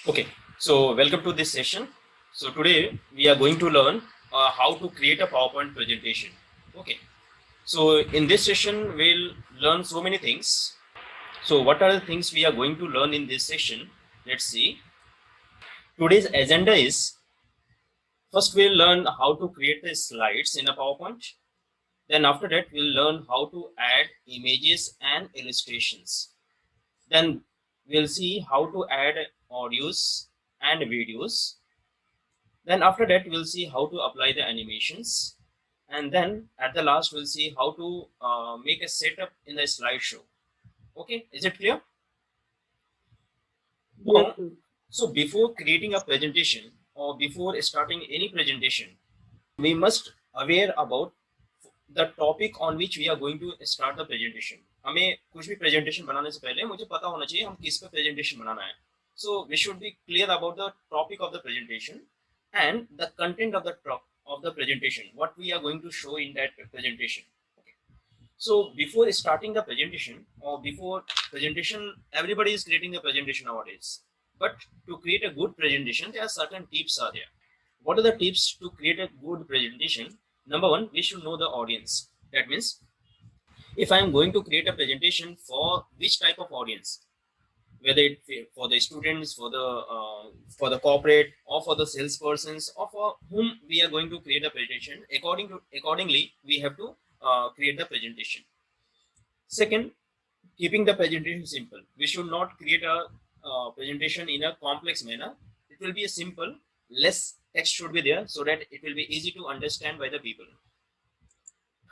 Okay, so welcome to this session. So today we are going to learn how to create a PowerPoint presentation. Okay, so in this session we'll learn so many things. So what are the things we are going to learn in this session? Let's see. Today's agenda is first we'll learn how to create the slides in a PowerPoint. Then after that we'll learn how to add images and illustrations. Then we'll see how to add audios and videos. Then after that, we'll see how to apply the animations. And then at the last, we'll see how to make a setup in the slideshow. Okay, is it clear? Yes, Now, sir. so before creating a presentation or before starting any presentation, we must aware about the topic on which we are going to start the presentation. हमें कुछ भी presentation बनाने से पहले मुझे पता होना चाहिए हम किस पे presentation बनाना है. So we should be clear about the topic of the presentation and the content of the presentation. What we are going to show in that presentation. Okay. So before starting the presentation or before presentation, everybody is creating the presentation nowadays. But to create a good presentation, there are certain tips are there. What are the tips to create a good presentation? Number one, we should know the audience. That means if I am going to create a presentation for which type of audience, whether it for the students, for the corporate, or for the salespersons, or for whom we are going to create a presentation, accordingly we have to create the presentation. Second, keeping the presentation simple. We should not create a presentation in a complex manner. It will be a simple, less text should be there so that it will be easy to understand by the people.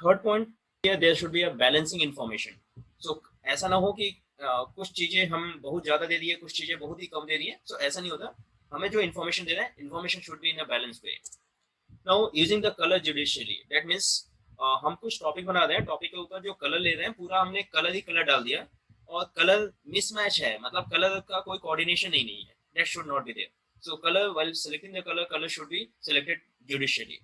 Third point, here there should be a balancing information. So ऐसा ना हो कि कुछ चीजें हम बहुत ज्यादा दे दिए, कुछ चीजें बहुत ही कम दे दिए. So ऐसा नहीं होता. हमें जो information दे रहे हैं, information should be in a balanced way. Now using the color judicially, that means हम कुछ टॉपिक बना रहे हैं, टॉपिक के ऊपर जो कलर ले रहे हैं पूरा हमने कलर ही कलर डाल दिया और कलर मिसमैच है, मतलब कलर का कोई कोऑर्डिनेशन ही नहीं है. That should not be there. So color, while selecting the color should be selected judicially.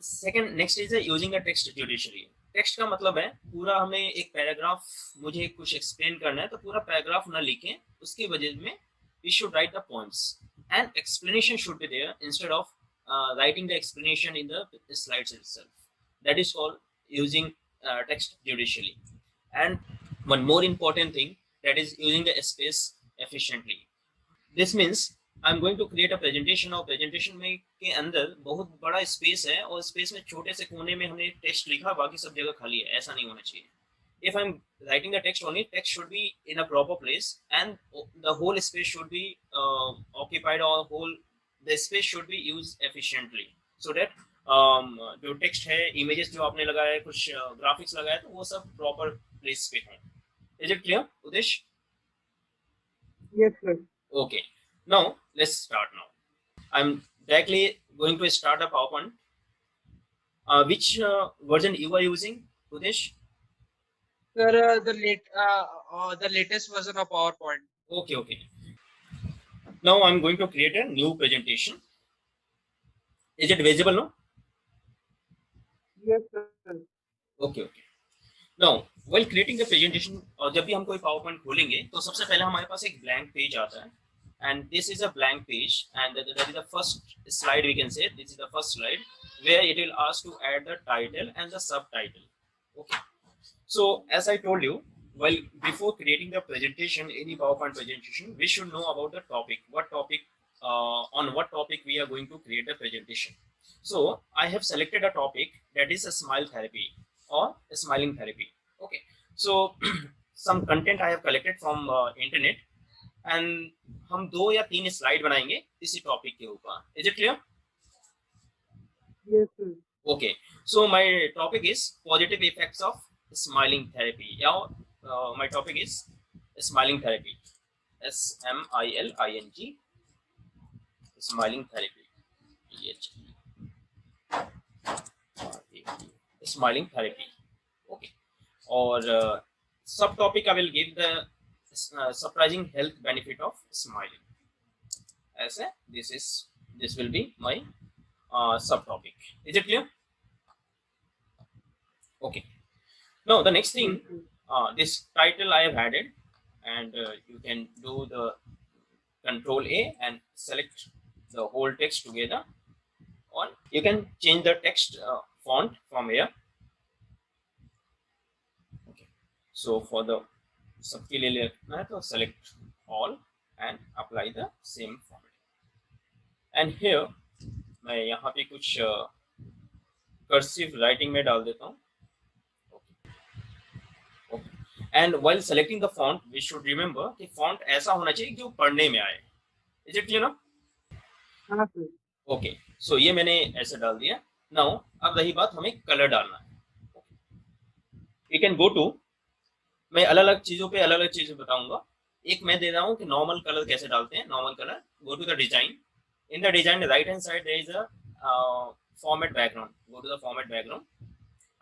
Second next is using a text judiciary. Text का मतलब है पूरा हमें एक पैराग्राफ, मुझे कुछ एक्सप्लेन करना है तो पूरा पैराग्राफ ना लिखें, उसके वजह में we should write the points and explanation should be there instead of writing the explanation in the slides itself. That is called using text judicially. And one more important thing, that is using the space efficiently. This means I am going to create a presentation और presentation में के अंदर बहुत बड़ा space है और space में छोटे से कोने में हमने टेक्स्ट लिखा, बाकी सब जगह खाली है. ऐसा नहीं होना चाहिए. If I'm writing the text only, text should be in a proper place and the whole space should be occupied, or the space should be used efficiently so that जो टेक्स्ट है, इमेजेस जो आपने लगाया है, कुछ graphics लगाया है, तो वो सब प्रॉपर प्लेस पे हो. Is it clear Udesh? Yes, sir. Okay, now let's start now. I'm directly going to start a PowerPoint. Which version you are using, Udesh? Sir, the latest version of PowerPoint. Okay, okay. Now I'm going to create a new presentation. Is it visible now? Yes, sir. Okay, okay. Now, while creating the presentation, और जब भी हम कोई PowerPoint खोलेंगे तो सबसे पहले हमारे पास एक blank page आता है. And this is a blank page, and that is the first slide, we can say. This is the first slide where it will ask to add the title and the subtitle. Okay. So as I told you, while before creating the presentation, any PowerPoint presentation, we should know about the topic. On what topic we are going to create the presentation. So I have selected a topic that is a smile therapy or a smiling therapy. Okay. So some content I have collected from internet, and हम 2 या 3 slide बनाएंगे इसी topic के ऊपर. Is it clear? Yes, sir. Okay, so my topic is positive effects of smiling therapy. Yeah, my topic is smiling therapy. SMILING, smiling therapy. Smiling therapy. Okay. Or subtopic I will give the surprising health benefit of smiling. As a this will be my subtopic. Is it clear? Okay. Now the next thing, Yes, sir. this title I have added, and you can do the Control A and select the whole text together, or you can change the text font from here. Okay, so for the सबके लिए लिखना है तो select all and apply the same format. And here मैं यहाँ पे कुछ cursive writing में डाल देता हूँ. And while selecting the font, we should remember कि font ऐसा होना चाहिए जो पढ़ने में आए. Is it clear now? हाँ सर. ओके, सो ये मैंने ऐसे डाल दिया. नाउ अब रही बात हमें कलर डालना है. यू कैन गो टू, मैं अलग अलग चीजों पे अलग अलग चीजें बताऊंगा. एक मैं दे रहा हूँ कि नॉर्मल कलर कैसे डालते हैं. Normal colour, go to the design. In the design right hand side there is a format background. Go to the format background.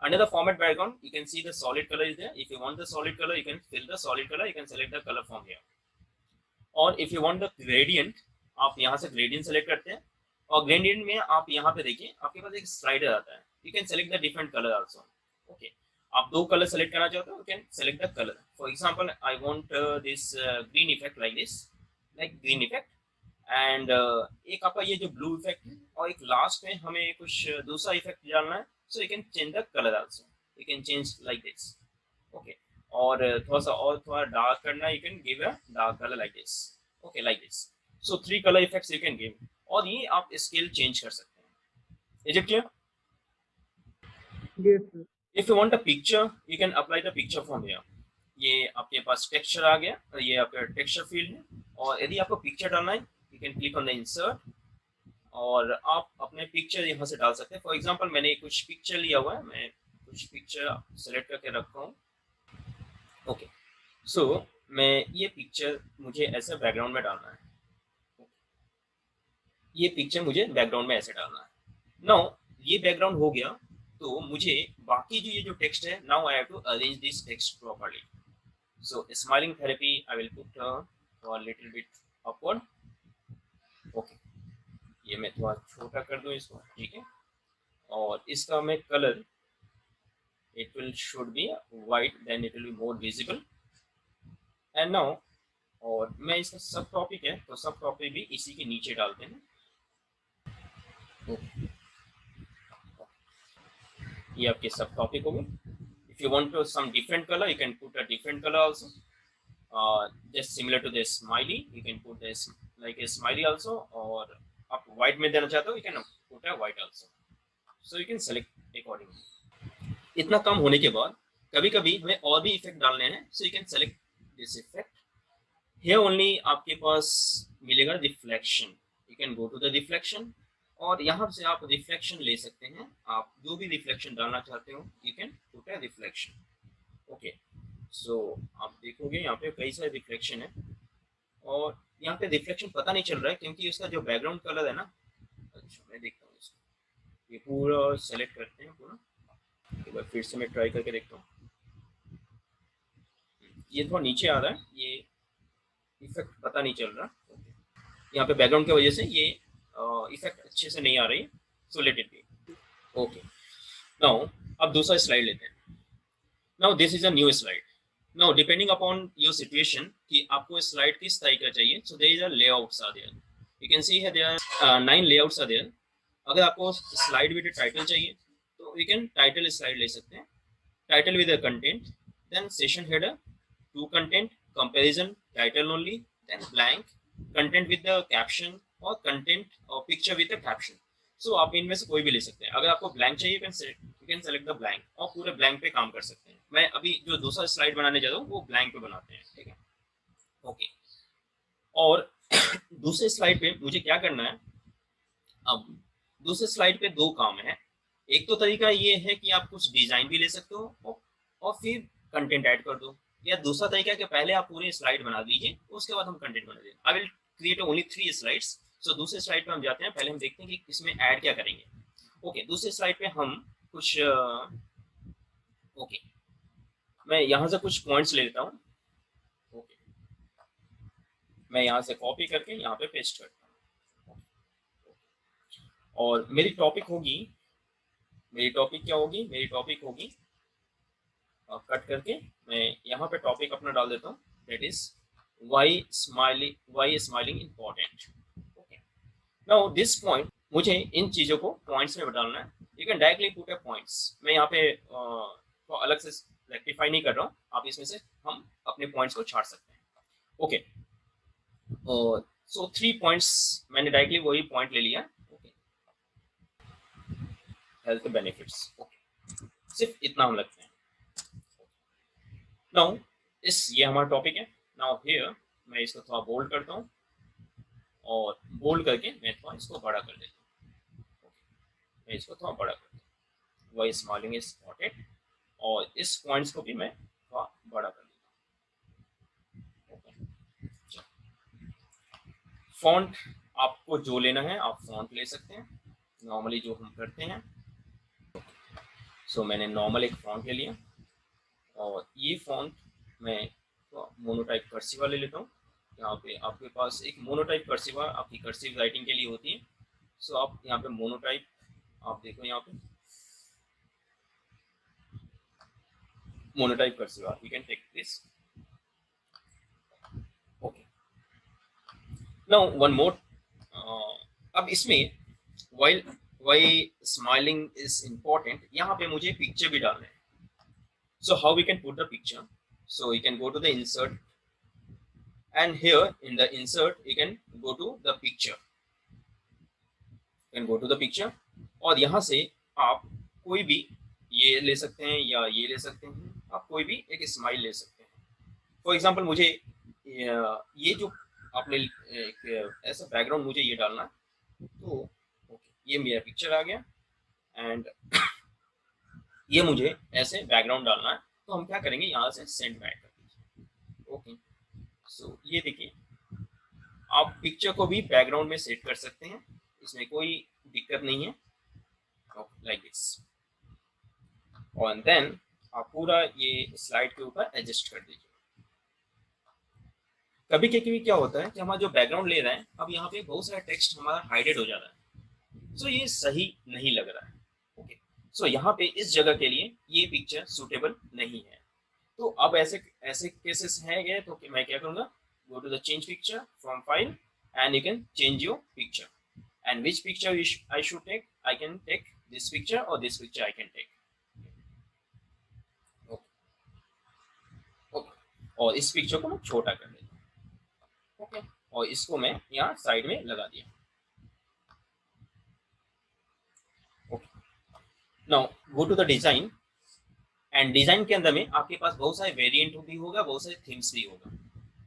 Under the format background, you can see the solid color is there. If you want the solid color, you can fill the solid color. You can select the color from here. और if you want the gradient, आप यहाँ से gradient select करते हैं. और gradient में आप यहाँ पे देखिए आपके पास एक स्लाइडर आता है. You can select the different color also. Okay. आप दो कलर सेलेक्ट करना चाहते हो, you can select the color. For example, I want this green effect like this, like green effect. And एक आपका ये जो blue effect है, और एक लास्ट में हमें कुछ दूसरा इफेक्ट डालना है. So you can change the color also. You can change like this. Okay. और थोड़ा सा और थोड़ा डार्क करना है, you can give a dark color like this. Okay, like this. So 3 color effects you can give. और ये आप स्केल चेंज कर सकते हैं. Is it clear? Yes sir. If you want a picture, you can apply the picture from here. ये आपके पास texture आ गया, ये आपका टेक्सचर फील्ड है. और यदि आपको पिक्चर डालना है, you can click on the insert और आप अपने पिक्चर यहाँ से डाल सकते हैं. फॉर एग्जांपल मैंने कुछ पिक्चर लिया हुआ है, मैं कुछ पिक्चर सेलेक्ट करके रखा हूँ. ओके, सो मैं ये पिक्चर मुझे ऐसे बैकग्राउंड में डालना है. ये पिक्चर मुझे बैकग्राउंड में ऐसे डालना है. नाउ ये बैकग्राउंड हो गया, तो मुझे बाकी जो ये जो टेक्स्ट है, now I have to arrange this text properly. So smiling therapy I will put a little bit upward. Okay, ये मैं थोड़ा छोटा कर दूं इसको. ठीक है, और इसका मैं colour, it will should be white, then it will be more visible. And now, और मैं इसका सब टॉपिक है तो सब टॉपिक भी इसी के नीचे डालते हैं. ये आपके सब टॉपिक हो गए. If you want to some different color, you can put a different color also. Just similar to the smiley, you can put this like a smiley also. और आप white में देना चाहते हो, you can put a white also. So you can select accordingly. इतना कम होने के बाद कभी कभी हमें और भी इफेक्ट डालने हैं. So you can select this effect. Here only आपके पास मिलेगा reflection. You can go to the reflection और यहाँ से आप रिफ्लेक्शन ले सकते हैं. आप जो भी रिफ्लेक्शन डालना चाहते हो, you can put a reflection. Okay, so आप देखोगे यहाँ पे कई सारे रिफ्लेक्शन है, और यहाँ पे रिफ्लेक्शन पता नहीं चल रहा है क्योंकि इसका जो बैकग्राउंड कलर है ना. अच्छा, मैं देखता हूँ इसको. ये पूरा सेलेक्ट करते हैं पूरा. एक बार फिर से मैं ट्राई करके देखता हूँ. ये थोड़ा नीचे आ रहा है, ये इफेक्ट पता नहीं चल रहा. यहाँ पे बैकग्राउंड की वजह से ये इफेक्ट अच्छे से नहीं आ रही. So let it be. Okay, now अब दूसरा स्लाइड लेते हैं. Now this is a new slide. Now depending upon your situation कि आपको स्लाइड किस तरह का चाहिए. So there is a layouts are there. You can see there are 9 layouts are there. अगर आपको स्लाइड विद टाइटल चाहिए तो यू कैन टाइटल स्लाइड ले सकते हैं. Title with content, then section header, two content, comparison, title only, then blank, content with the caption, और content और picture with the caption. सो आप इनमें से कोई भी ले सकते हैं. अगर आपको ब्लैंक चाहिए, you can select the blank और पूरे ब्लैंक पे काम कर सकते हैं. मैं अभी जो दूसरा स्लाइड बनाने जा रहा हूँ वो ब्लैंक पे बनाते हैं. ठीक है, ओके. और दूसरे स्लाइड पे मुझे क्या करना है. अब दूसरे स्लाइड पे दो काम है. एक तो तरीका ये है कि आप कुछ डिजाइन भी ले सकते हो और फिर कंटेंट ऐड कर दो, या दूसरा तरीका है कि पहले आप पूरी स्लाइड बना दीजिए, उसके बाद हम कंटेंट बना देंगे. I will create only 3 slides. So दूसरे स्लाइड पे हम जाते हैं. पहले हम देखते हैं कि इसमें ऐड क्या करेंगे. ओके, दूसरे स्लाइड पे हम कुछ ओके, मैं यहाँ से कुछ पॉइंट्स ले लेता हूँ. ओके, मैं यहाँ से कॉपी करके यहाँ पे पेस्ट करता हूँ. और मेरी टॉपिक क्या होगी. मेरी टॉपिक होगी कट करके मैं यहाँ पे टॉपिक अपना डाल देता हूँ. That is why smiling important. Okay, now this point, मुझे इन चीजों को पॉइंट्स में डालना है. You can directly put a points. मैं यहाँ पे तो अलग से रेक्टिफाई नहीं कर रहा हूँ, आप इसमें से हम अपने पॉइंट्स को छाड़ सकते हैं. ओके, सो 3 पॉइंट्स मैंने डायरेक्टली वही पॉइंट ले लिया. Okay, health benefits. ओके, सिर्फ इतना हम लगते हैं. नाउ ये हमारा टॉपिक है. नाउ हियर मैं इसको थोड़ा बोल्ड करता हूँ और बोल्ड करके मैं थोड़ा इसको बड़ा कर देता हूँ. मैं इसको थोड़ा बड़ा कर देता हूँ. वाई स्माइलिंग इज स्पॉटेड, और इस पॉइंट्स को भी मैं थोड़ा बड़ा कर देता हूँ. फॉन्ट आपको जो लेना है आप फॉन्ट ले सकते हैं, नॉर्मली जो हम करते हैं. सो मैंने नॉर्मल एक फॉन्ट ले लिया, और ये फॉन्ट मैं मोनोटाइप कर्सिवा ले लेता हूँ. यहाँ पे आपके पास एक मोनोटाइप कर्सिवा आपकी कर्सिव राइटिंग के लिए होती है. सो आप यहाँ पे मोनोटाइप, आप देखो यहाँ पे Monotype Corsiva, you can take this. Okay, now one more. अब इसमें वाई स्माइलिंग इज इम्पोर्टेंट, यहाँ पे मुझे पिक्चर भी डालना है. So how we can put the picture? So you can go to the insert, and here in the insert you can go to the picture. You can go to the picture, और यहाँ से आप कोई भी ये ले सकते हैं या ये ले सकते हैं. आप कोई भी एक स्माइल ले सकते हैं. फॉर एग्जाम्पल मुझे ये जो आपने एक ऐसा बैकग्राउंड मुझे ये डालना है, तो ओके, ये मेरा पिक्चर आ गया, एंड ये मुझे ऐसे बैकग्राउंड डालना है. तो हम क्या करेंगे, यहाँ से सेंड बैक कर दीजिए. ओके, सो ये देखिए, आप पिक्चर को भी बैकग्राउंड में सेट कर सकते हैं, इसमें कोई दिक्कत नहीं है. लाइक दिस, और देन आप पूरा ये स्लाइड के ऊपर एडजस्ट कर दीजिए. कभी कभी क्या होता है कि हमारा जो बैकग्राउंड ले रहा है, अब यहाँ पे बहुत सारा टेक्स्ट हमारा हाइडेड हो जा रहा है, सो ये सही नहीं लग रहा है. ओके, सो यहाँ पे इस जगह के लिए ये पिक्चर सूटेबल नहीं है. तो अब ऐसे ऐसे केसेस हैं, तो मैं क्या करूँगा, go to the change picture from file, and you can change your picture, and which picture I should take. I can take this picture, और this picture I can take. Okay, और इस picture को मैं छोटा कर देता हूँ. Okay, और इसको मैं यहाँ साइड में लगा दिया. Okay, now go to the design, and design के अंदर में आपके पास बहुत सारे वेरिएंट भी होगा, बहुत सारे थीम्स भी होगा.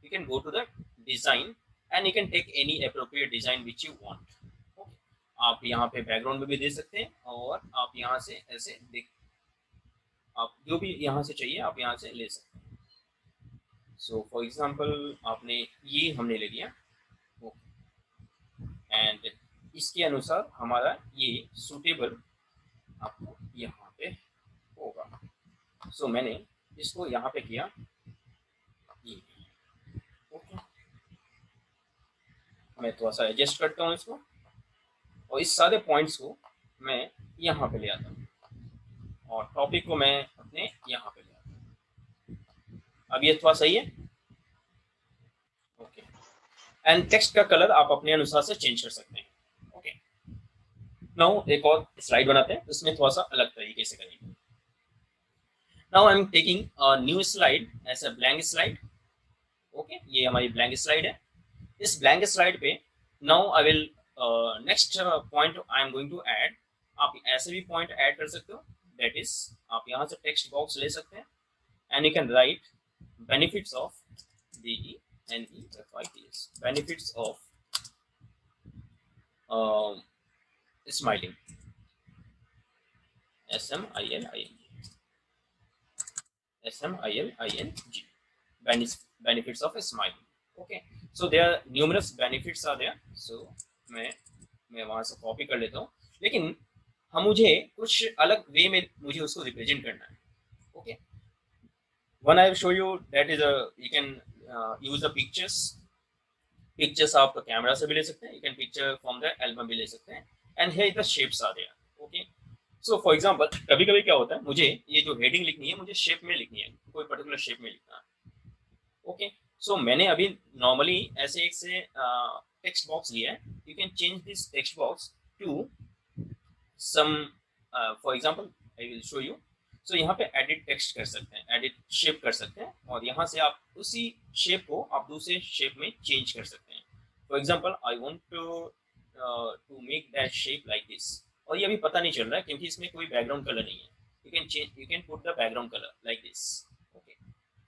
You can go to the design, and you can take any appropriate design which you want. Okay, आप यहाँ पे बैकग्राउंड में भी दे सकते हैं, और आप यहाँ से ऐसे देख, आप जो भी यहाँ से चाहिए आप यहाँ से ले सकते हैं. सो फॉर एग्जाम्पल आपने ये हमने ले लिया, एंड इसके अनुसार हमारा ये सूटेबल आपको यहाँ पे होगा. सो मैंने इसको यहाँ पे किया ये. ओके, मैं थोड़ा सा एडजस्ट करता हूँ इसको, और इस सारे पॉइंट्स को मैं यहाँ पे ले आता हूँ, और टॉपिक को मैं अपने यहाँ पे ले आता हूँ. अब ये थोड़ा सही है. ओके, एंड टेक्स्ट का कलर आप अपने अनुसार से चेंज कर सकते हैं. ओके, नाउ एक और स्लाइड बनाते हैं, उसमें थोड़ा सा अलग तरीके से करेंगे. Now I'm taking a new slide as a blank slide. Okay, ये हमारी blank slide है. इस blank slide पे now I will next point I am going to add. आप ऐसे भी point add कर सकते हो. That is, आप यहाँ से text box ले सकते हैं, and you can write benefits of BENEFITS, benefits of smiling, SMILING. Benefits of smiling. Okay, so there are numerous benefits are there. So मैं वहां से कॉपी कर लेता हूँ, लेकिन मुझे कुछ अलग वे में मुझे उसको रिप्रेजेंट करना है. Okay, when I show you, that is you can use the pictures आप कैमरा से भी ले सकते हैं. You can picture from the album भी ले सकते हैं, and here the shapes are there. Okay, so for example कभी कभी क्या होता है, मुझे ये जो हेडिंग लिखनी है मुझे शेप में लिखनी है, कोई पर्टिकुलर शेप में लिखना है. ओके, सो मैंने अभी नॉर्मली ऐसे एक से टेक्स्ट बॉक्स लिया है. You can change this text box to some, for example I will show you. So यहाँ पे एडिट टेक्स्ट कर सकते हैं, एडिट शेप कर सकते हैं, और यहाँ से आप उसी शेप को आप दूसरे शेप में चेंज कर सकते हैं. For example I want to make that shape like this. और ये अभी पता नहीं चल रहा है क्योंकि इसमें कोई बैकग्राउंड कलर नहीं है. You can put the background colour like this. Okay,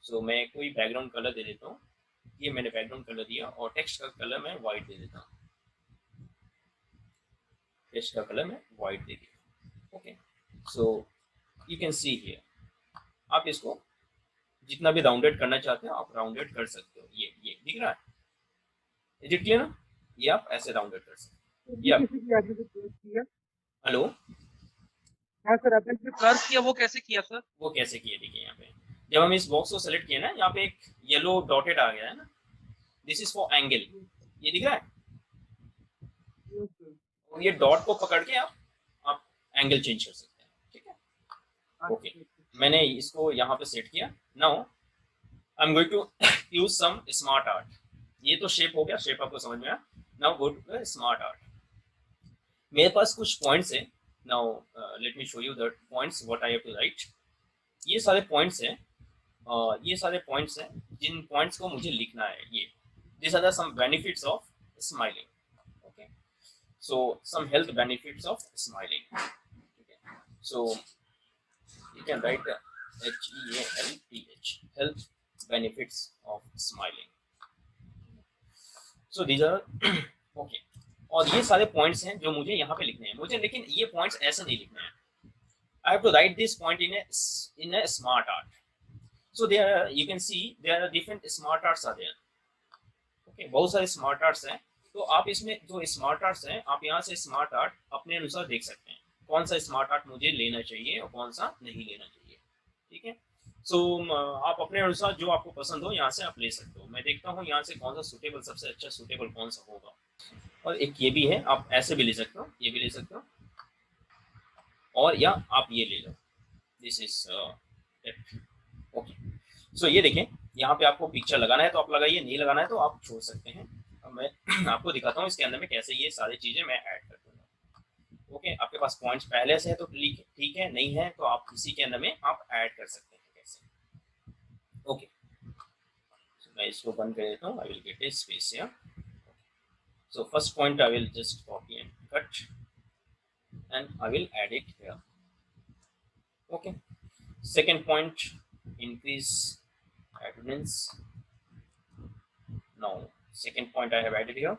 so मैं कोई बैकग्राउंड कलर दे देता हूँ. ये मैंने बैकग्राउंड कलर दिया और टेक्स्ट का कलर मैं व्हाइट दे देता हूँ. टेक्स्ट का कलर मैं व्हाइट दे दिया. Okay, so you can see here. आप इसको जितना भी राउंडेड करना चाहते हो आप राउंडेड कर सकते हो. ये दिख रहा है? इज इट क्लियर ना? ये आप ऐसे राउंडेड कर सकते तो हो. ये या किसी की आपने जो कोर्स किया? हेलो, हाँ सर, आपने जो कर्व किया वो कैसे किया सर? वो कैसे किए देखिए. यहाँ पे जब हम इस बॉक्स को सेलेक्ट किए ना, यहाँ पे एक येलो डॉटेड आ गया है ना, दिस इज फॉर एंगल. ये दिख रहा है? Yes sir. और ये डॉट को पकड़ के आप एंगल चेंज कर सकते हैं. ठीक है, ओके. अच्छा अच्छा। मैंने इसको यहाँ पे सेट किया. Now I am going to use some smart art. ये तो शेप हो गया, शेप आपको समझ में आया. Now go to smart art. मेरे पास कुछ पॉइंट्स है. Now let me show you the points what I have to write. ये सारे पॉइंट्स हैं, ये सारे पॉइंट्स हैं जिन पॉइंट्स को मुझे लिखना है. ये this are the some benefits of smiling. Okay, so some health benefits of smiling. Okay, so you can write HEALTH, health benefits of smiling. So these are okay. और ये सारे पॉइंट्स हैं जो मुझे यहाँ पे लिखने हैं मुझे, लेकिन ये पॉइंट्स ऐसे नहीं लिखने हैं. I have to write this point in a smart art. So there you can see there are different smart arts are there. Okay, बहुत सारे स्मार्ट आर्ट्स हैं. तो आप इसमें जो स्मार्ट आर्ट्स हैं आप यहाँ से स्मार्ट आर्ट अपने अनुसार देख सकते हैं कौन सा स्मार्ट आर्ट मुझे लेना चाहिए और कौन सा नहीं लेना चाहिए. ठीक है, सो आप अपने अनुसार जो आपको पसंद हो यहाँ से आप ले सकते हो. मैं देखता हूँ यहाँ से कौन सा सूटेबल, सबसे अच्छा सूटेबल कौन सा होगा. और एक ये भी है, आप ऐसे भी ले सकते हो, ये भी ले सकते हो, और या आप ये ले लो. This is okay. सो ये देखें, यहाँ पे आपको पिक्चर लगाना है तो आप लगाइए, नहीं लगाना है तो आप छोड़ सकते हैं. अब मैं आपको दिखाता हूँ इसके अंदर में कैसे ये सारी चीजें मैं ऐड कर दूंगा. ओके, आपके पास पॉइंट्स पहले से है तो ठीक है, नहीं है तो आप इसी के अंदर में आप ऐड कर सकते हैं कैसे. ओके, मैं इसको बंद कर देता हूँ. I will get A space here. So first point I will just copy and cut and I will add it here. Okay, second point, increase attendance. Now second point I have added here.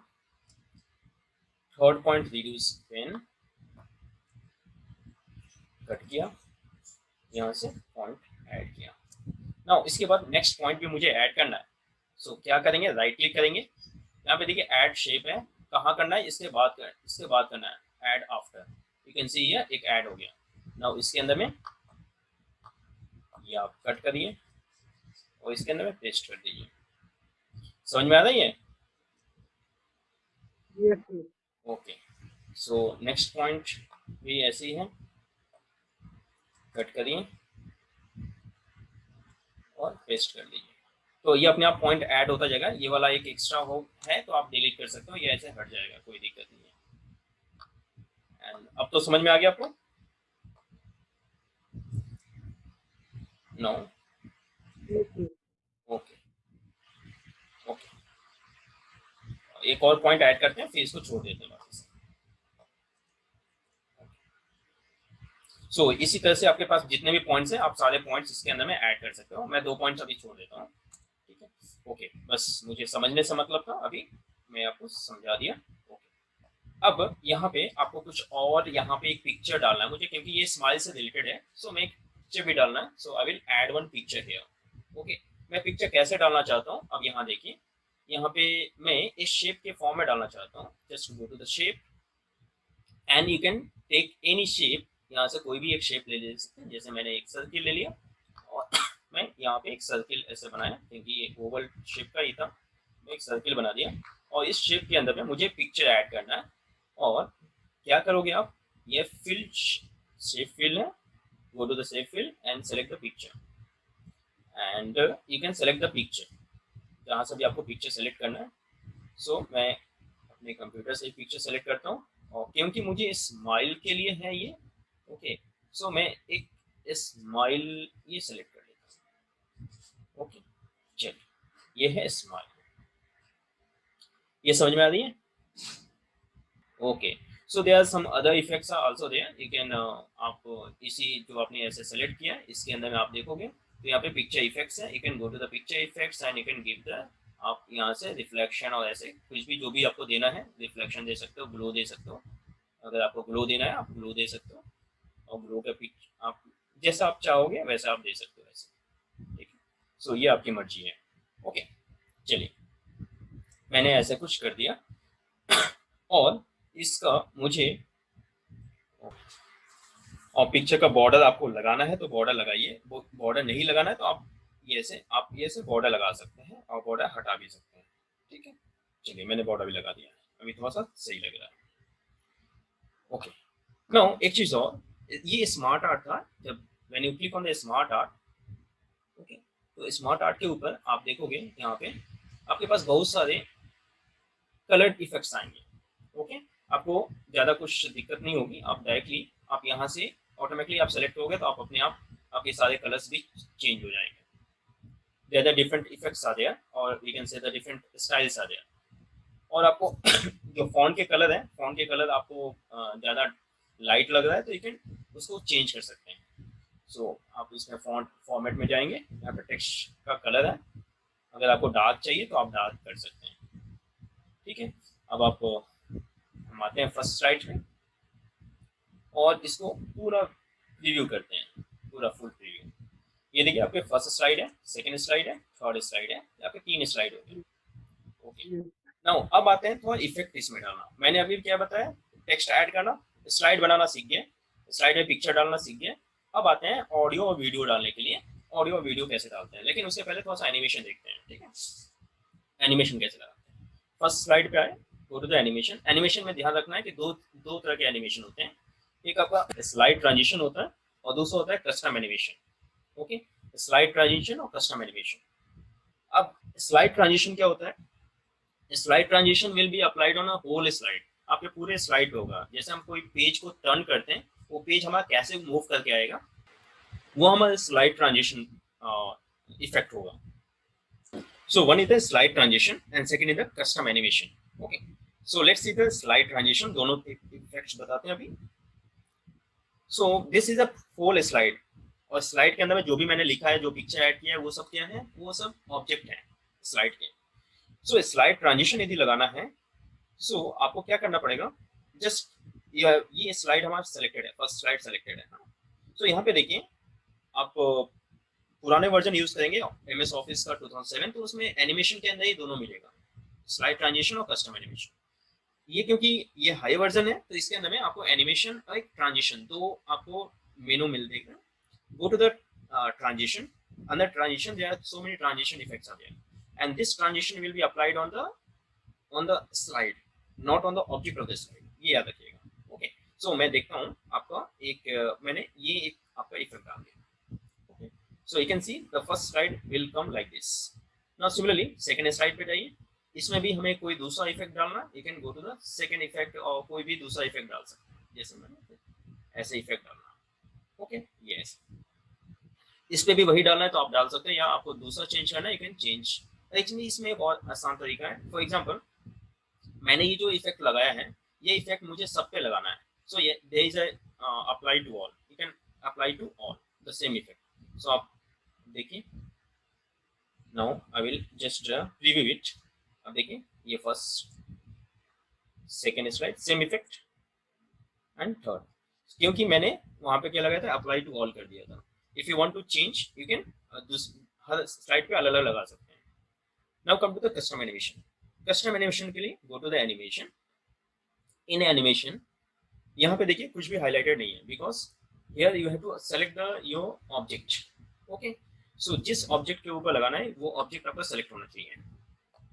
Third point, reduce pain. Cut किया, यहाँ से point add किया. Now इसके बाद next point भी मुझे add करना है. सो क्या करेंगे, राइट क्लिक करेंगे. यहाँ पे देखिए ऐड शेप है, कहाँ करना है, इसके बाद करना है ऐड आफ्टर. यू कैन सी ये एक ऐड हो गया. नाउ इसके अंदर में ये आप कट करिए और इसके अंदर में पेस्ट कर दीजिए. समझ में आ रही है? Yes sir. Okay, so next point भी ऐसे ही है, कट करिए और पेस्ट कर दीजिए. तो ये अपने आप पॉइंट ऐड होता जाएगा. ये वाला एक एक्स्ट्रा हो है तो आप डिलीट कर सकते हो, ये ऐसे हट जाएगा, कोई दिक्कत नहीं है. एंड अब तो समझ में आ गया आपको? No? Yes sir. Okay okay, एक और पॉइंट ऐड करते हैं फिर इसको छोड़ देते हैं बाकी से. सो इसी तरह से आपके पास जितने भी पॉइंट्स हैं आप सारे पॉइंट्स इसके अंदर में ऐड कर सकते हो. मैं 2 पॉइंट्स अभी छोड़ देता हूँ. ठीक है, ओके, बस मुझे समझने से मतलब था, अभी मैं आपको समझा दिया. ओके, अब यहाँ पे आपको कुछ और यहाँ पे एक पिक्चर डालना है मुझे, क्योंकि ये स्माइल से रिलेटेड है. सो मैं एक पिक्चर भी डालना है. So I will add one picture here. Okay, मैं पिक्चर कैसे डालना चाहता हूँ, अब यहाँ देखिए, यहाँ पे मैं इस शेप के फॉर्म में डालना चाहता हूँ. Just go to the shape and you can take any shape. यहाँ से कोई भी एक शेप ले सकते हैं. जैसे मैंने एक सर्किल ले लिया और मैं यहाँ पे एक सर्किल ऐसे बनाया, क्योंकि ये ओवल शेप का ही था. मैं एक सर्किल बना दिया और इस शेप के अंदर में मुझे पिक्चर ऐड करना है. और क्या करोगे आप, ये फिल शेप फिल है, go to the shape fill and select the picture and you can select the picture. जहाँ से भी आपको पिक्चर सेलेक्ट करना है। सो मैं अपने कंप्यूटर से पिक्चर सेलेक्ट करता हूँ, और क्योंकि मुझे स्माइल के लिए है ये, ओके, सो मैं एक स्माइल ये सेलेक्ट कर लेता हूँ। ओके, चलिए, ये है स्माइल। ये समझ में आ रही है? Okay, so there are some other effects are also there. You can आप इसी जो आपने ऐसे सेलेक्ट किया है इसके अंदर में आप देखोगे तो यहाँ पे पिक्चर इफेक्ट्स है। You can go to the picture effects and you can give the, आप यहाँ से रिफ्लेक्शन और ऐसे कुछ भी जो भी आपको देना है, रिफ्लेक्शन दे सकते हो, ग्लो दे सकते हो। अगर आपको ग्लो देना है आप ग्लो दे सकते हो, और ग्लो का पिच आप जैसा आप चाहोगे वैसा आप दे सकते हो ऐसे, ठीक है। सो ये आपकी मर्जी है। ओके, चलिए, मैंने ऐसे कुछ कर दिया, और इसका मुझे, और पिक्चर का बॉर्डर आपको लगाना है तो बॉर्डर लगाइए, बॉर्डर नहीं लगाना है तो आप ये से बॉर्डर लगा सकते हैं और बॉर्डर हटा भी सकते हैं, ठीक है। चलिए, मैंने बॉर्डर भी लगा दिया, अभी थोड़ा सा सही लग रहा है। ओके, नाउ एक चीज और, ये स्मार्ट आर्ट था। जब when you click on the smart art, okay, तो स्मार्ट आर्ट के ऊपर आप देखोगे यहाँ पे आपके पास बहुत सारे कलर्ड इफेक्ट्स आएंगे। ओके, आपको ज़्यादा कुछ दिक्कत नहीं होगी, आप डायरेक्टली आप यहाँ से ऑटोमेटिकली आप सेलेक्ट होगे तो आप अपने आप आपके सारे कलर्स भी चेंज हो जाएंगे। There are different effects uh there, और we can say the different styles uh there. और आपको जो फॉन्ट के कलर है, फॉन्ट के कलर आपको ज़्यादा लाइट लग रहा है तो यू कैन उसको चेंज कर सकते हैं। सो आप इसमें फॉन्ट फॉर्मेट में जाएंगे, यहाँ पे टेक्स्ट का कलर है, अगर आपको डार्क चाहिए तो आप डार्क कर सकते हैं, ठीक है। अब आप हम आते हैं फर्स्ट स्लाइड में, और इसको पूरा रिव्यू करते हैं, पूरा फुल रिव्यू। ये देखिए, आपके फर्स्ट स्लाइड है, सेकंड स्लाइड है, थर्ड स्लाइड है, आपके 3 स्लाइड हो गए। ओके, नाउ अब आते हैं थोड़ा इफेक्ट इसमें डालना। मैंने अभी क्या बताया, टेक्स्ट ऐड करना, स्लाइड बनाना सीख गए, स्लाइड में पिक्चर डालना सीख गए। अब आते हैं ऑडियो और वीडियो डालने के लिए, ऑडियो और वीडियो कैसे डालते हैं, लेकिन उससे पहले थोड़ा सा एनिमेशन देखते हैं, ठीक है। एनिमेशन कैसे डालते हैं, फर्स्ट स्लाइड पे आए, go to the animation. Animation में ध्यान रखना है कि दो तरह के एनिमेशन होते हैं, एक आपका स्लाइड ट्रांजिशन होता है और दूसरा होता है custom animation. Okay, slide transition और कस्टम एनिमेशन। अब स्लाइड ट्रांजिशन क्या होता है, slide transition will be applied on a whole slide, आपके पूरे स्लाइड पे होगा। जैसे हम कोई पेज को टर्न करते हैं, वो पेज हमारा कैसे मूव करके आएगा, वो हमारा स्लाइड ट्रांजिशन इफेक्ट होगा। So one is the slide transition and second is the custom animation. Okay. So let's see the slide transition. दोनों इफेक्ट्स बताते हैं अभी। So this is a full slide, और स्लाइड के अंदर में जो भी मैंने लिखा है, जो पिक्चर ऐड किया है, वो सब क्या है, वो सब ऑब्जेक्ट है स्लाइड के। सो स्लाइड ट्रांजिशन यदि लगाना है, सो आपको क्या करना पड़ेगा, जस्ट ये स्लाइड हमारा सेलेक्टेड है, फर्स्ट स्लाइड सेलेक्टेड है। सो यहाँ पे देखिए, आप पुराने वर्जन यूज करेंगे MS ऑफिस का 2007, तो उसमें एनिमेशन के अंदर ही दोनों मिलेगा, स्लाइड ट्रांजिशन और कस्टम एनिमेशन। ये क्योंकि ये हाई वर्जन है तो इसके अंदर में आपको एनिमेशन और एक ट्रांजिशन दो आपको मेनू मिल देगा। Go to the transition, under transition there are so many transition effects are there, and this transition will be applied on the slide, not on the object of the slide, ये याद रखिएगा। Okay, so मैं देखता हूँ आपका एक मैंने ये एक आपका इफेक्ट डाल दिया। So you can see the first slide will come like this. Now similarly second slide पे जाइए, इसमें भी हमें कोई दूसरा इफेक्ट डालना, you can go to the second effect, और कोई भी दूसरा इफेक्ट डाल सकते हैं, जैसे मैंने ऐसे इफेक्ट डालना। ओके, यस, इस पे भी वही डालना है तो आप डाल सकते हैं, या आपको दूसरा चेंज करना है, यू कैन चेंज। एक्चुअली इसमें एक और आसान तरीका है। फॉर एग्जाम्पल, मैंने ये जो इफेक्ट लगाया है, ये इफेक्ट मुझे सब पे लगाना है। सो ये there is apply to all, you can apply to all the same effect. So आप देखिए, now I will just preview it. अब देखिए, ये first second slide same effect, and third, क्योंकि मैंने वहां पे क्या लगाया था, अप्लाई टू ऑल कर दिया था। If you want to change you can हर स्लाइड पे अलग अलग लगा सकते हैं। Now come to the custom animation. Custom animation के लिए go to the animation. In animation यहाँ पे देखिए कुछ भी हाईलाइटेड नहीं है, because here you have to select the your object. Okay, so जिस ऑब्जेक्ट के ऊपर लगाना है वो ऑब्जेक्ट आपका सेलेक्ट होना चाहिए।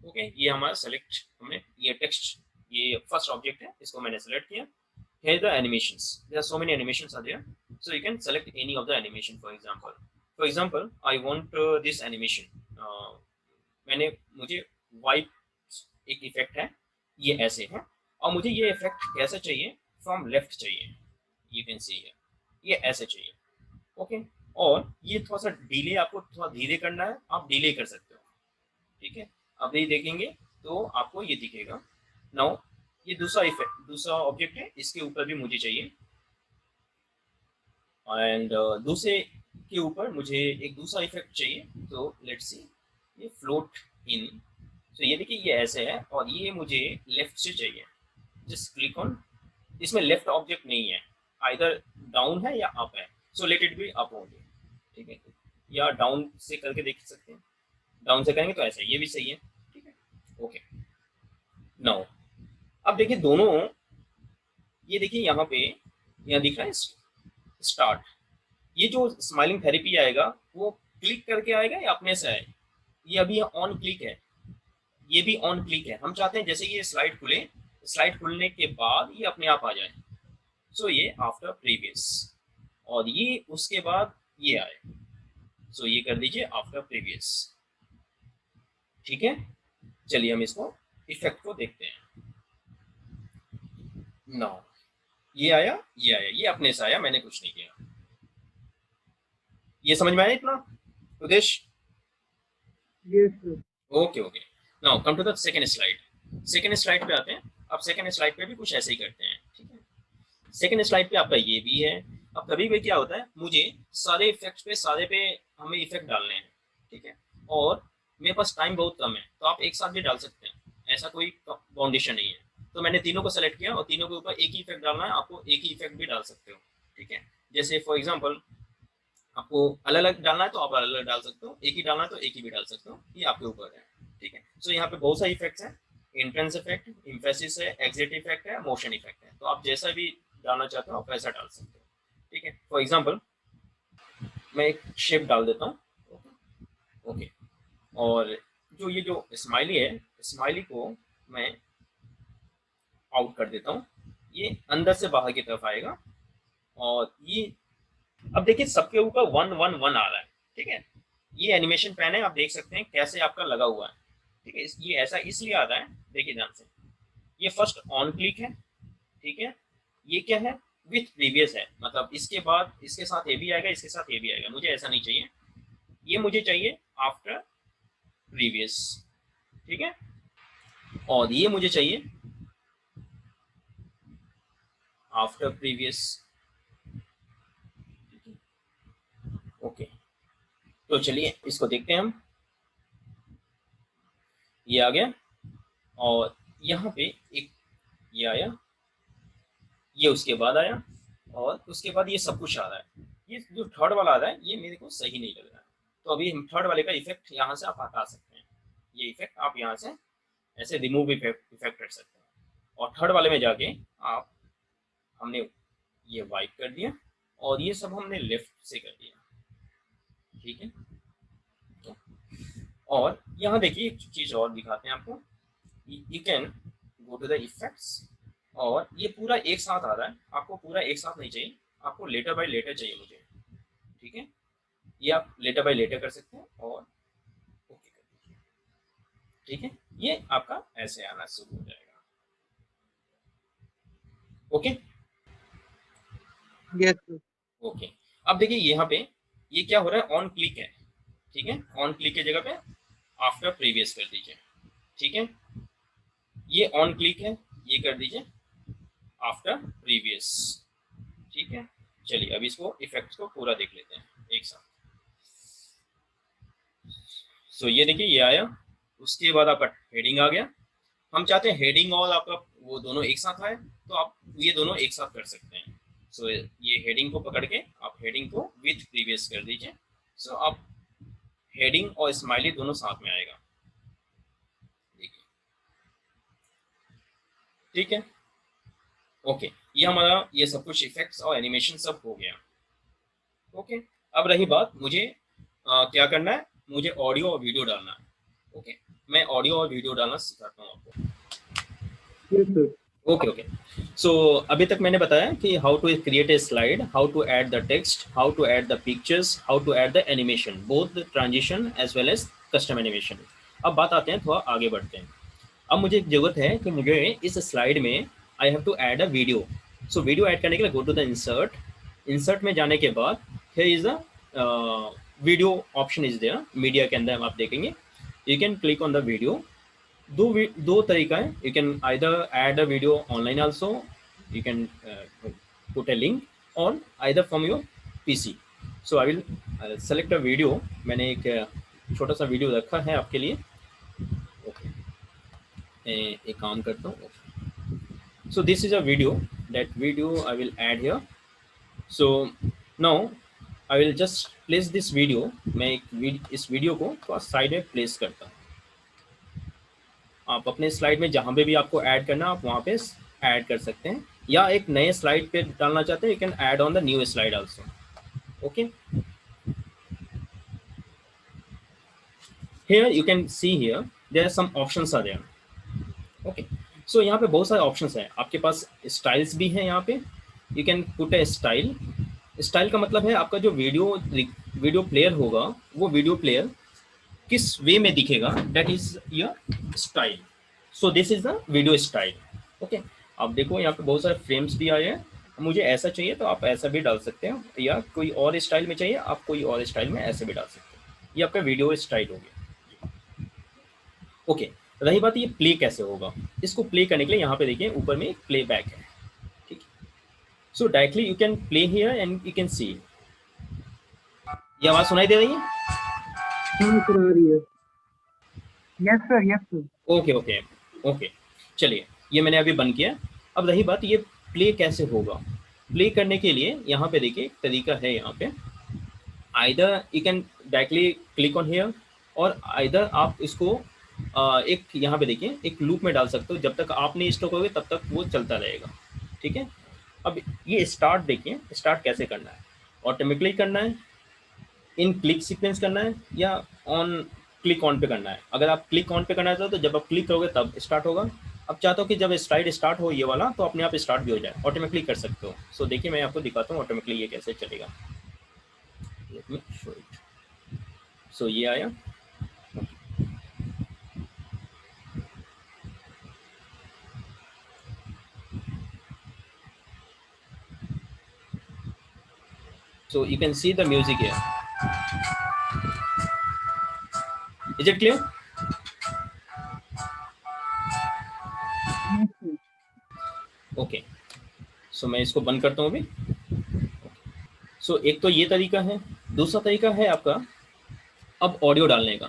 ओके, ये हमारा सेलेक्ट, हमने ये टेक्स्ट, ये फर्स्ट ऑब्जेक्ट है, इसको मैंने सेलेक्ट किया। Here are the animations. There are so many animations are there, so you can select any of the animation. For example, I want this animation. मैंने मुझे वाइप एक इफेक्ट है, ये ऐसे है, और मुझे ये इफेक्ट कैसे चाहिए, फ्रॉम लेफ्ट चाहिए, यू कैन सी ये ऐसे चाहिए। ओके, और ये थोड़ा सा डिले, आपको थोड़ा धीरे करना है, आप डिले कर सकते हो। ठीक है, अब ये देखेंगे तो आपको ये दिखेगा। नाउ ये दूसरा इफेक्ट, दूसरा ऑब्जेक्ट है, इसके ऊपर भी मुझे चाहिए, एंड दूसरे के ऊपर मुझे एक दूसरा इफेक्ट चाहिए। तो लेट्स सी, ये फ्लोट इन। तो ये देखिए ये ऐसे है, और ये मुझे लेफ्ट से चाहिए। जस्ट क्लिक ऑन, इसमें लेफ्ट ऑब्जेक्ट नहीं है, आइदर डाउन है या अप है, सो let it be up only. ठीक है, या डाउन से करके देख सकते हैं, डाउन से करेंगे तो ऐसा, ये भी सही है। ठीक है, ओके। नाउ अब देखिए दोनों, ये देखिए यहाँ पे, यहाँ दिख रहा है स्टार्ट, ये जो स्माइलिंग थेरेपी आएगा वो क्लिक करके आएगा या अपने से आएगा? ये अभी ऑन क्लिक है, ये भी ऑन क्लिक है। हम चाहते हैं जैसे ये स्लाइड खुले, स्लाइड खुलने के बाद ये अपने आप आ जाए। सो ये आफ्टर प्रीवियस, और ये उसके बाद ये आए, सो ये कर दीजिए आफ्टर प्रीवियस। ठीक है, चलिए हम इसको इफेक्ट को देखते हैं। नाउ ये आया, ये आया, ये अपने से आया, मैंने कुछ नहीं किया। ये समझ में आया इतना उदेश? Yes sir. Okay okay. Now come to the second slide. Second slide पे आते हैं। अब सेकंड स्लाइड पे भी कुछ ऐसे ही करते हैं। ठीक है, सेकंड स्लाइड पे आपका ये भी है। अब कभी भी क्या होता है, मुझे सारे इफेक्ट्स पे, सारे पे हमें इफेक्ट डालने हैं। ठीक है, और मेरे पास टाइम बहुत कम है, तो आप एक साथ भी डाल सकते हैं, ऐसा कोई बाउंडेशन नहीं है। तो मैंने तीनों को सेलेक्ट किया, और तीनों के ऊपर एक ही इफेक्ट डालना है, आपको एक ही इफेक्ट भी डाल सकते हो। ठीक है, जैसे फॉर एग्जाम्पल आपको अलग अलग डालना है तो आप अलग अलग डाल सकते हो, एक ही डालना है तो एक ही भी डाल सकते हो, ये आपके ऊपर है। ठीक है, सो यहाँ पे बहुत सारे इफेक्ट्स हैं, इंट्रेंस इफेक्ट, इम्फेसिस है, एग्जिट इफेक्ट है, मोशन इफेक्ट है, तो आप जैसा भी डालना चाहते हो आप वैसा डाल सकते हो। ठीक है, फॉर एग्जाम्पल मैं एक शेप डाल देता हूँ। ओके, और जो ये जो स्माइली है, स्माइली को मैं आउट कर देता हूँ, ये अंदर से बाहर की तरफ आएगा, और ये अब देखिए सबके ऊपर 1 1 1 आ रहा है। ठीक है, ये एनिमेशन पैन है, आप देख सकते हैं कैसे आपका लगा हुआ है। ठीक है, ये ऐसा इसलिए आ रहा है, देखिए ध्यान से, ये फर्स्ट ऑन क्लिक है। ठीक है, ये क्या है, विथ प्रीवियस है, मतलब इसके बाद इसके साथ ये भी आएगा, इसके साथ ये भी आएगा, मुझे ऐसा नहीं चाहिए, ये मुझे चाहिए आफ्टर प्रीवियस। ठीक है, और ये मुझे चाहिए आफ्टर प्रीवियस। ओके, तो चलिए इसको देखते हैं हम। ये आ गया, और यहाँ पे एक ये आया, ये उसके बाद आया, और उसके बाद ये सब कुछ आ रहा है। ये जो थर्ड वाला आ रहा है ये मेरे को सही नहीं लग रहा है, तो अभी हम थर्ड वाले का इफेक्ट यहाँ से आप हटा सकते हैं। ये इफेक्ट आप यहाँ से ऐसे रिमूव इफेक्ट कर सकते हैं, और थर्ड वाले में जाके आप, हमने ये वाइप कर दिया, और ये सब हमने लेफ्ट से कर दिया। ठीक है, और यहाँ देखिए एक चीज और दिखाते हैं आपको, you can go to the effects, और ये पूरा एक साथ आ रहा है, आपको पूरा एक साथ नहीं चाहिए, आपको लेटर बाय लेटर चाहिए मुझे। ठीक है, ये आप लेटर बाय लेटर कर सकते हैं, और ओके कर दीजिए। ठीक है, ये आपका ऐसे आना शुरू हो जाएगा। Okay yes sir. ओके, अब देखिए यहाँ पे ये क्या हो रहा है, ऑन क्लिक है। ठीक है, ऑन क्लिक की जगह पे आफ्टर प्रीवियस कर दीजिए। ठीक है, ये ऑन क्लिक है, ये कर दीजिए आफ्टर प्रीवियस। ठीक है, चलिए अब इसको इफेक्ट्स को पूरा देख लेते हैं एक साथ। सो ये देखिए ये आया, उसके बाद आपका हेडिंग आ गया। हम चाहते हैं हेडिंग और आपका वो दोनों एक साथ आए, तो आप ये दोनों एक साथ कर सकते हैं। सो ये हेडिंग को पकड़ के आप हेडिंग को विथ प्रीवियस कर दीजिए। सो आप हेडिंग और स्माइली दोनों साथ में आएगा, देखिए। ठीक है, ओके, ये हमारा ये सब कुछ इफेक्ट्स और एनिमेशन सब हो गया। ओके, अब रही बात मुझे क्या करना है, मुझे ऑडियो और वीडियो डालना है। ओके, मैं ऑडियो और वीडियो डालना सिखाता हूँ आपको। Yes sir. Okay okay, so अभी तक मैंने बताया कि how to create a slide, how to add the text, how to add the pictures, how to add the animation, both the transition as well as custom animation. अब बात आते हैं, थोड़ा आगे बढ़ते हैं। अब मुझे एक जरूरत है कि मुझे इस स्लाइड में I have to add a video. So video add करने के लिए go to the insert. Insert में जाने के बाद here is a video option is there. Media के अंदर आप देखेंगे, you can click on the video. दो तरीका है, you can either add a video online also, you can put a link or either from your PC. So I will select a video. मैंने एक छोटा सा वीडियो रखा है आपके लिए। ओके, एक काम करता हूँ। So this is a video. That video I will add here. So now I will just place this video. मैं इस वीडियो को थोड़ा साइड में प्लेस करता हूँ। आप अपने स्लाइड में जहाँ पे भी आपको ऐड करना आप वहाँ पे ऐड कर सकते हैं, या एक नए स्लाइड पे डालना चाहते हैं, you can add on the new slide also. Okay, here you can see here there are some options are there. Okay, so यहाँ पे बहुत सारे ऑप्शंस हैं आपके पास। स्टाइल्स भी हैं यहाँ पे, you can put A style. Style का मतलब है आपका जो वीडियो प्लेयर होगा, वो वीडियो प्लेयर किस वे में दिखेगा, that is your style. So this is the video style. Okay, आप देखो यहाँ पे बहुत सारे फ्रेम्स भी आए हैं। मुझे ऐसा चाहिए तो आप ऐसा भी डाल सकते हो, या कोई और स्टाइल में चाहिए आप कोई और स्टाइल में ऐसे भी डाल सकते हो। ये आपका वीडियो स्टाइल हो गया। ओके, रही बात ये प्ले कैसे होगा। इसको प्ले करने के लिए यहाँ पे देखिए ऊपर में एक प्ले बैक है, ठीक है। सो directly you can play here and you can सी। ये आवाज सुनाई दे रही है? हाँ सर, आ रही है। Yes sir, yes sir. Okay okay okay, चलिए ये मैंने अभी बंद किया। अब रही बात ये प्ले कैसे होगा। प्ले करने के लिए यहाँ पे देखिए एक तरीका है। यहाँ पे either you can directly click on here, और आइदर आप इसको एक यहाँ पे देखिए एक लूप में डाल सकते हो। जब तक आप नहीं स्टॉप करोगे तब तक वो चलता रहेगा, ठीक है। अब ये स्टार्ट देखिए, स्टार्ट कैसे करना है। ऑटोमेटिकली करना है, इन क्लिक सीक्वेंस करना है, या ऑन क्लिक ऑन पे करना है। अगर आप क्लिक ऑन पे करना चाहते हो तो जब आप क्लिक करोगे तब स्टार्ट होगा। अब चाहता हूँ कि जब स्लाइड स्टार्ट हो ये वाला तो अपने आप स्टार्ट भी हो जाए, ऑटोमेटिकली कर सकते हो। सो देखिए मैं आपको दिखाता हूँ ऑटोमेटिकली ये कैसे चलेगा। Let me show it. So ये आया। So you can see the music here. Is it clear? Yes sir. Okay, so मैं इसको बंद करता हूँ अभी। सो एक तो ये तरीका है। दूसरा तरीका है आपका अब ऑडियो डालने का।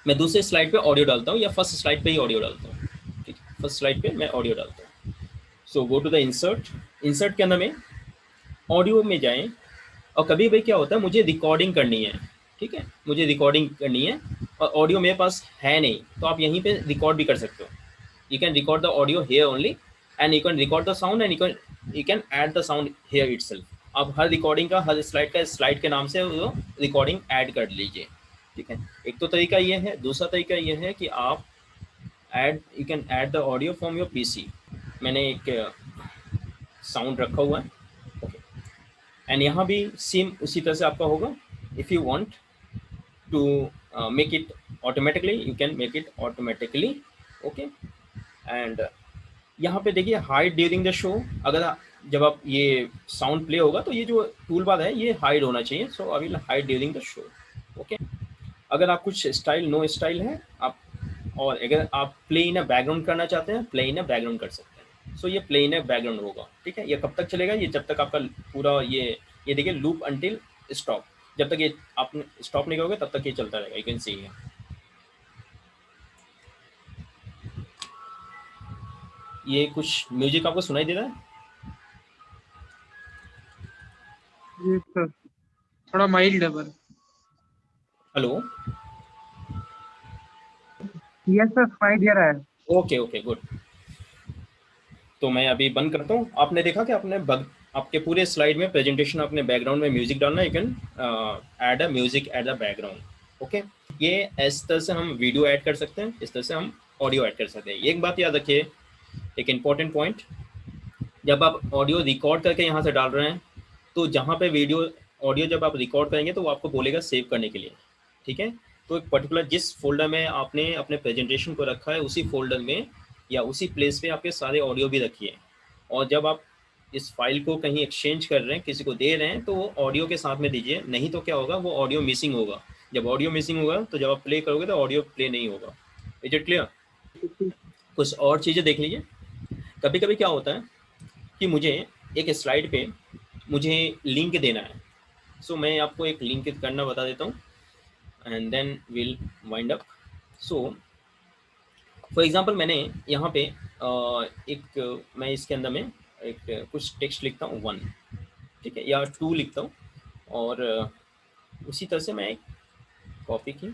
मैं दूसरे स्लाइड पे ऑडियो डालता हूँ, या फर्स्ट स्लाइड पे ही ऑडियो डालता हूँ, ठीक है। फर्स्ट स्लाइड पे मैं ऑडियो डालता हूँ। So go to the insert. Insert के अंदर में ऑडियो में जाएं, और कभी भी क्या होता है मुझे रिकॉर्डिंग करनी है, ठीक है, मुझे रिकॉर्डिंग करनी है और ऑडियो मेरे पास है नहीं, तो आप यहीं पे रिकॉर्ड भी कर सकते हो। You can record the audio here only, and you can record the sound, and you can add the sound here itself. आप हर रिकॉर्डिंग का, हर स्लाइड का स्लाइड के नाम से वो रिकॉर्डिंग ऐड कर लीजिए, ठीक है। एक तो तरीका ये है। दूसरा तरीका ये है कि आप you can add the audio from your PC. मैंने एक साउंड रखा हुआ है, ओके। एंड यहाँ भी सेम उसी तरह से आपका होगा। If you want to make it automatically, you can make it automatically, okay. And यहाँ पे देखिए हाइड ड्यूरिंग द शो। अगर जब आप ये साउंड प्ले होगा तो ये जो टूल बार है ये हाइड होना चाहिए। So I will hide during the show, okay. अगर आप कुछ स्टाइल नो स्टाइल है आप, और अगर आप प्ले इन अ बैकग्राउंड करना चाहते हैं, प्ले इन अ बैकग्राउंड कर सकते हैं। सो ये प्ले इन अ बैकग्राउंड होगा, ठीक है। ये कब तक चलेगा? ये जब तक आपका पूरा ये देखिए लूप अंटिल स्टॉप। जब तक ये आप स्टॉप नहीं करोगे तब तक ये चलता रहेगा। यू कैन सी ये कुछ म्यूजिक आपको सुनाई दे रहा है? यस सर, थोड़ा माइल्ड है पर। हेलो, यस सर, सुनाई दे रहा है। Okay okay good. तो मैं अभी बंद करता हूँ। आपने देखा कि आपके पूरे स्लाइड में प्रेजेंटेशन अपने बैकग्राउंड में म्यूजिक डालना है। You can add a music at the background, okay. ये इस तरह से हम वीडियो ऐड कर सकते हैं, इस तरह से हम ऑडियो ऐड कर सकते हैं। एक बात याद रखिए, एक इम्पॉर्टेंट पॉइंट, जब आप ऑडियो रिकॉर्ड करके यहाँ से डाल रहे हैं तो जहाँ पे वीडियो ऑडियो जब आप रिकॉर्ड करेंगे तो वो आपको बोलेगा सेव करने के लिए, ठीक है। तो एक पर्टिकुलर जिस फोल्डर में आपने अपने प्रेजेंटेशन को रखा है उसी फोल्डर में या उसी प्लेस पे आपके सारे ऑडियो भी रखिए। और जब आप इस फाइल को कहीं एक्सचेंज कर रहे हैं, किसी को दे रहे हैं, तो वो ऑडियो के साथ में दीजिए, नहीं तो क्या होगा, वो ऑडियो मिसिंग होगा। जब ऑडियो मिसिंग होगा तो जब आप प्ले करोगे तो ऑडियो प्ले नहीं होगा। Is it clear? कुछ और चीज़ें देख लीजिए। कभी कभी क्या होता है कि मुझे एक स्लाइड पे मुझे लिंक देना है। सो मैं आपको एक लिंक करना बता देता हूँ and then will wind up. So for example मैंने यहाँ पे मैं इसके अंदर में एक कुछ टेक्स्ट लिखता हूँ 1, ठीक है, या 2 लिखता हूँ। और उसी तरह से मैं एक कॉपी की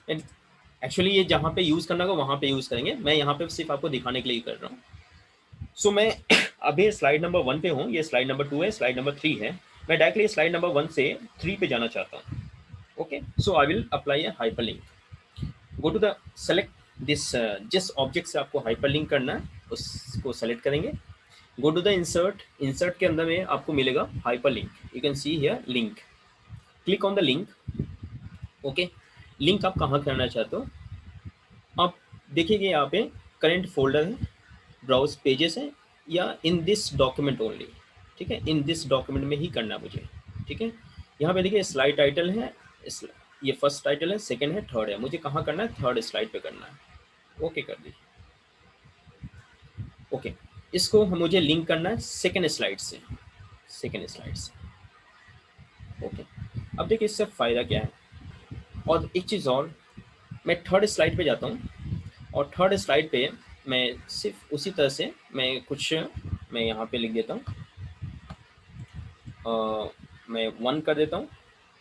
एंड एक्चुअली ये जहाँ पे यूज़ करना होगा वहाँ पे यूज़ करेंगे, मैं यहाँ पे सिर्फ आपको दिखाने के लिए कर रहा हूँ। सो मैं अभी स्लाइड नंबर 1 पे हूँ, ये स्लाइड नंबर 2 है, स्लाइड नंबर 3 है। मैं डायरेक्टली स्लाइड नंबर 1 से 3 पे जाना चाहता हूँ। Okay, so I will apply a hyperlink. Go to the select this, जिस ऑब्जेक्ट से आपको हाइपरलिंक करना है उसको सेलेक्ट करेंगे। Go to the insert, insert के अंदर में आपको मिलेगा hyperlink. You can see here link, click on the link. Okay, link आप कहाँ करना चाहते हो आप देखिए, यहाँ पे करेंट फोल्डर है, ब्राउज पेजेस है, या इन दिस डॉक्यूमेंट ओनली। ठीक है, इन दिस डॉक्यूमेंट में ही करना मुझे। ठीक है, यहाँ पे देखिए स्लाइड टाइटल है, ये फर्स्ट टाइटल है, सेकंड है, थर्ड है। मुझे कहाँ करना है? थर्ड स्लाइड पे करना है। ओके कर दीजिए। ओके, इसको मुझे लिंक करना है सेकंड स्लाइड से, सेकंड स्लाइड से। ओके, अब देखिए इससे फ़ायदा क्या है। और एक चीज़ और, मैं थर्ड स्लाइड पे जाता हूँ और थर्ड स्लाइड पे मैं सिर्फ उसी तरह से मैं यहाँ पे लिख देता हूँ, मैं 1 कर देता हूँ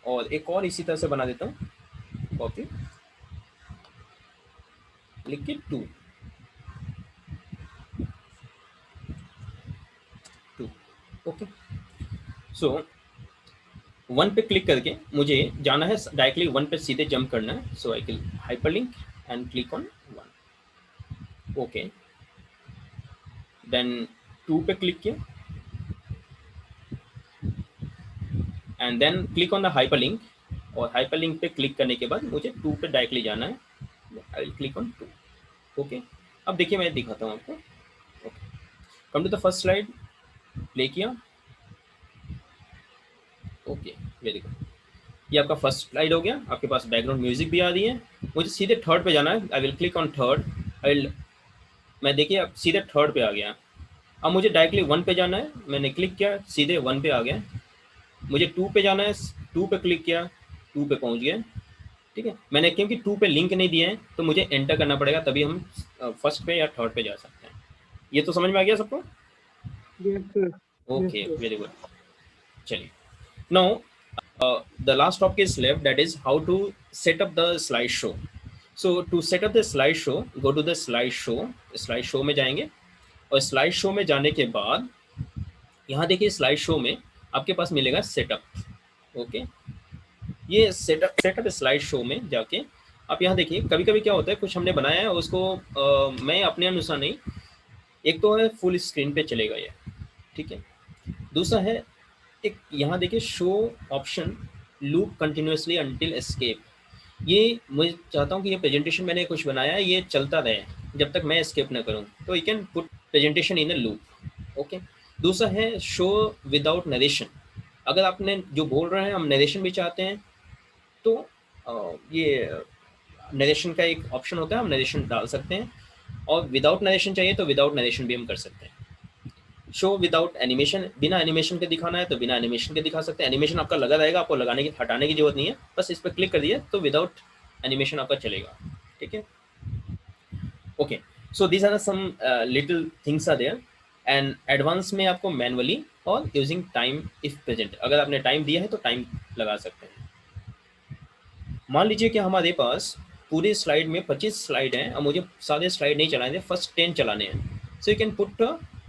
और एक और इसी तरह से बना देता हूँ, कॉपी लिख के 2। ओके, सो 1 पे क्लिक करके मुझे जाना है डायरेक्टली 1 पे, सीधे जंप करना है। So I click hyperlink and click on 1। Okay, then 2 पे क्लिक किया and then click on the hyperlink. और हाइपरलिंक पे क्लिक करने के बाद मुझे 2 पे डायरेक्टली जाना है। I will click on 2। Okay, अब देखिए मैं दिखाता हूँ आपको। Okay, come to the first slide, play किया। ओके, वेरी गुड, ये आपका फर्स्ट स्लाइड हो गया, आपके पास बैकग्राउंड म्यूजिक भी आ रही है। मुझे सीधे थर्ड पे जाना है। I will click on third. I will, मैं देखिए अब सीधे थर्ड पे आ गया। अब मुझे डायरेक्टली 1 पे जाना है, मैंने क्लिक किया, सीधे 1 पे आ गया। मुझे 2 पे जाना है, 2 पे क्लिक किया, 2 पे पहुंच गया। ठीक है, मैंने क्योंकि 2 पे लिंक नहीं दिए हैं तो मुझे एंटर करना पड़ेगा, तभी हम फर्स्ट पे या थर्ड पे जा सकते हैं। ये तो समझ में आ गया सबको? Yes, sir. Yes, okay, sir. Very good. चलिए, now the last topic is left, that is how to set up the slideshow. So to set up the slideshow, go to the slideshow में जाएंगे और slide show में जाने के बाद यहाँ देखिए स्लाइड शो में आपके पास मिलेगा सेटअप। ओके, ये सेटअप स्लाइड शो में जाके आप यहाँ देखिए, कभी कभी क्या होता है, कुछ हमने बनाया है उसको मैं अपने अनुसार नहीं, एक तो है फुल स्क्रीन पे चलेगा ये, ठीक है। दूसरा है एक यहाँ देखिए show option, loop continuously until escape. ये मैं चाहता हूँ कि ये प्रेजेंटेशन मैंने कुछ बनाया है ये चलता रहे जब तक मैं एस्केप ना करूँ, तो you can put presentation in a loop. Okay, दूसरा है शो विदाउट नरेशन। अगर आपने जो बोल रहे हैं हम नरेशन भी चाहते हैं तो ये नरेशन का एक ऑप्शन होता है, हम नरेशन डाल सकते हैं। और विदाउट नरेशन चाहिए तो विदाउट नरेशन भी हम कर सकते हैं। शो विदाउट एनिमेशन, बिना एनिमेशन के दिखाना है तो बिना एनिमेशन के दिखा सकते हैं। एनिमेशन आपका लगा रहेगा, आपको लगाने की हटाने की जरूरत नहीं है, बस इस पर क्लिक कर दिया तो विदाउट एनिमेशन आपका चलेगा। ठीक है, okay. So these are some little things are there and advance में आपको मैनुअली और यूजिंग टाइम इफ प्रेजेंट, अगर आपने टाइम दिया है तो टाइम लगा सकते हैं। मान लीजिए कि हमारे पास पूरे स्लाइड में 25 स्लाइड हैं, अब मुझे सारे स्लाइड नहीं चलाने, फर्स्ट 10 चलाने हैं। So you can put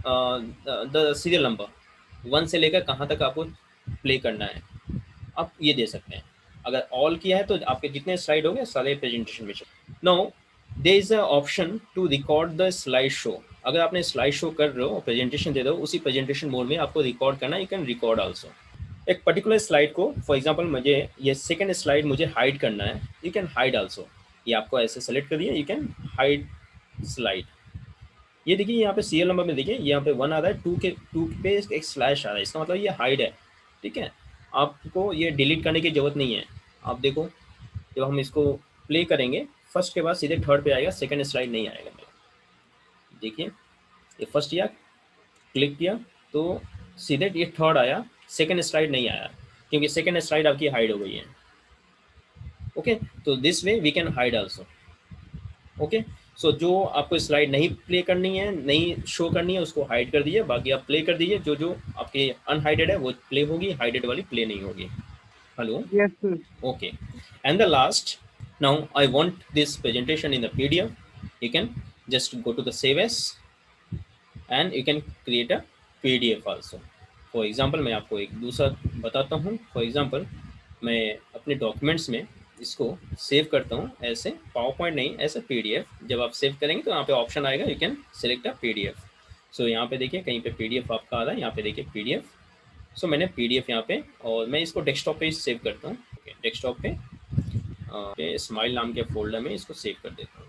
the serial number 1 से लेकर कहाँ तक आपको प्ले करना है, आप ये दे सकते हैं। अगर ऑल किया है तो आपके जितने स्लाइड हो गए सारे प्रेजेंटेशन में चले। Now there is a option to record the slide show. अगर आपने स्लाइड शो कर रहे हो, प्रेजेंटेशन दे रहे हो, उसी प्रेजेंटेशन मोड में आपको रिकॉर्ड करना, यू कैन रिकॉर्ड आल्सो। एक पर्टिकुलर स्लाइड को, फॉर एग्जांपल मुझे ये सेकंड स्लाइड मुझे हाइड करना है, यू कैन हाइड आल्सो। ये आपको ऐसे सेलेक्ट कर दिया, यू कैन हाइड स्लाइड। ये देखिए यहाँ पे सीरियल नंबर में देखिए यहाँ पे 1 आ रहा है, 2 पे एक स्लैश आ रहा है, इसका मतलब ये हाइड है। ठीक है, आपको ये डिलीट करने की जरूरत नहीं है। आप देखो जब हम इसको प्ले करेंगे, फर्स्ट के बाद सीधे थर्ड पे आएगा, सेकंड स्लाइड नहीं आएगा मेरा। देखिए ये फर्स्ट किया, क्लिक किया तो सीधे ये थर्ड आया, सेकंड स्लाइड नहीं आया क्योंकि सेकंड स्लाइड आपकी हाइड हो गई है। ओके, तो this way we can hide also. Okay, so जो आपको स्लाइड नहीं प्ले करनी है, नहीं शो करनी है, उसको हाइड कर दीजिए, बाकी आप प्ले कर दीजिए। जो जो आपके अनहाइडेड है वो प्ले होगी, हाइडेड वाली प्ले नहीं होगी। Hello, Yes, sir. okay, and the last, now I want this presentation in the PDF. You can just go to the save as and you can create a PDF also. For example, मैं आपको एक दूसरा बताता हूँ। For example, मैं अपने documents में इसको सेव करता हूँ ऐसे, पावर पॉइंट नहीं, ऐसे PDF। जब आप सेव करेंगे तो यहाँ पे ऑप्शन आएगा, you can select a PDF। सो यहाँ पे देखिए कहीं पे PDF आपका आ रहा है, यहाँ पे देखिए PDF। सो मैंने PDF यहाँ पे, और मैं इसको डेस्कटॉप पे सेव करता हूँ। डेस्कटॉप पे स्माइल नाम के फोल्डर में इसको सेव कर देता हूँ।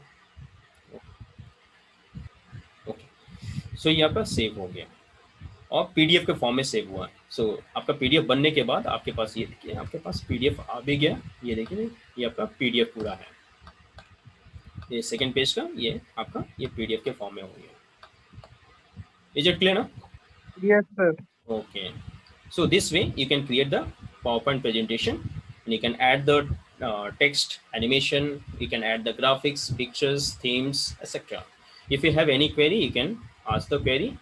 ओके, सो ये आपका सेव हो गया और PDF के फॉर्म में सेव हुआ है। सो आपका PDF बनने के बाद आपके पास ये देखिए, आपके पास PDF आ भी गया। ये देखिए ये आपका PDF पूरा है, ये सेकंड पेज का, ये आपका ये PDF के फॉर्म में हो गया। इज इट क्लियर ना? Yes, sir. Okay, so this way you can create the PowerPoint presentation and you can add the text, animation, you can add the graphics, pictures, themes, etc. If you have any query, you can ask the query